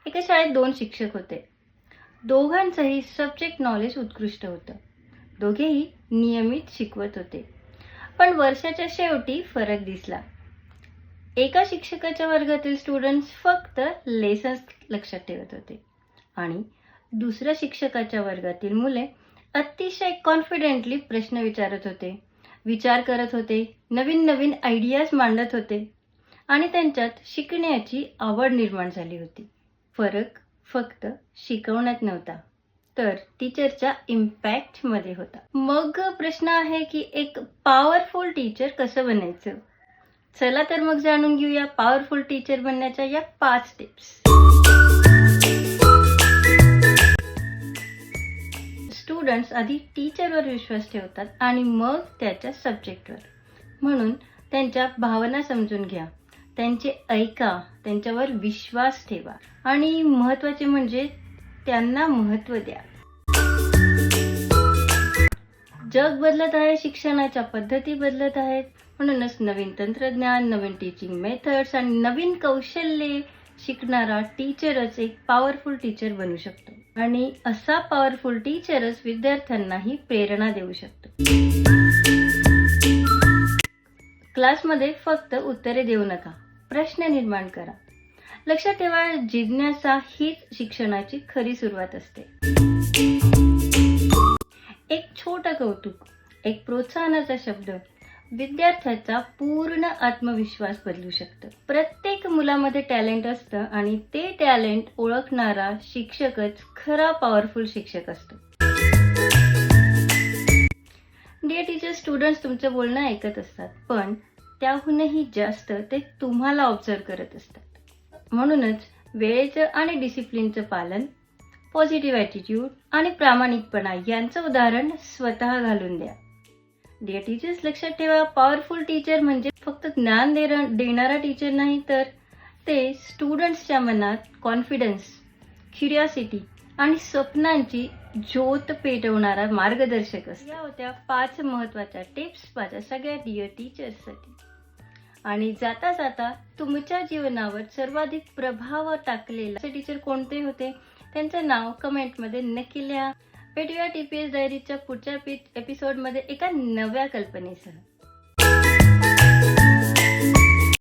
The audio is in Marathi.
एका शाळेत 2 शिक्षक होते. दोघांचंही सब्जेक्ट नॉलेज उत्कृष्ट होतं. दोघेही नियमित शिकवत होते. पण वर्षाच्या शेवटी फरक दिसला. एका शिक्षकाच्या वर्गातील स्टुडंट्स फक्त लेसन्स लक्षात ठेवत होते आणि दुसऱ्या शिक्षकाच्या वर्गातील मुले अतिशय कॉन्फिडेंटली प्रश्न विचारत होते, विचार करत होते, नवीन नवीन आयडियाज मांडत होते आणि त्यांच्यात शिकण्याची आवड निर्माण झाली होती. फरक फक्त शिकवण्यात नव्हता, तर टीचरच्या इम्पॅक्टमध्ये होता. मग प्रश्न आहे की एक पॉवरफुल टीचर कसं बनायचं? चला तर मग जाणून घेऊया पॉवरफुल टीचर बनण्याच्या या 5 टिप्स. स्टुडंट्स आधी टीचरवर विश्वास ठेवतात आणि मग त्याच्या सब्जेक्टवर. म्हणून त्यांच्या भावना समजून घ्या, त्यांचे ऐका, त्यांच्यावर विश्वास ठेवा आणि महत्त्वाचे म्हणजे त्यांना महत्त्व द्या. जग बदलत आहे, शिक्षणाच्या पद्धती बदलत आहेत, म्हणूनच नवीन तंत्रज्ञान, नवीन टीचिंग मेथड्स आणि नवीन कौशल्ये शिकणारा टीचरच एक पॉवरफुल टीचर बनू शकतो आणि असा पॉवरफुल टीचरच विद्यार्थ्यांनाही प्रेरणा देऊ शकतो. क्लासमध्ये फक्त उत्तरे देऊ नका, प्रश्न निर्माण करा. लक्षात ठेवा, जिज्ञासा हीच शिक्षणाची खरी सुरुवात असते. एक छोटं कौतुक, एक प्रोत्साहनाचा शब्द विद्यार्थ्याचा पूर्ण आत्मविश्वास बदलू शकतं. प्रत्येक मुलामध्ये टॅलेंट असतं आणि ते टॅलेंट ओळखणारा शिक्षकच खरा पॉवरफुल शिक्षक असतो. डिअर टीचर, स्टुडंट्स तुमचं बोलणं ऐकत असतात, पण त्याहूनही जास्त ते तुम्हाला ऑब्झर्व करत असतात. म्हणूनच वेळेचं आणि डिसिप्लिनचं पालन, पॉझिटिव्ह ॲटिट्यूड आणि प्रामाणिकपणा यांचं उदाहरण स्वतः घालून द्या. डिअर टीचर्स, लक्षात ठेवा, पॉवरफुल टीचर म्हणजे फक्त ज्ञान देणारा टीचर नाही, तर ते स्टुडंट्सच्या मनात कॉन्फिडन्स, क्युरिओसिटी आणि स्वप्नांची ज्योत पेटवणारा मार्गदर्शक असतो. या होत्या 5 महत्त्वाच्या टिप्स माझ्या सगळ्या डिअर टीचर्ससाठी. आणि जाता जाता तुमच्या जीवनावर सर्वाधिक प्रभाव टाकलेला टीचर कोणते होते त्यांचं नाव कमेंटमध्ये नक्की लिहा. भेटूया TPS डायरीच्या पुढच्या एपिसोडमध्ये एका नव्या कल्पनेसह.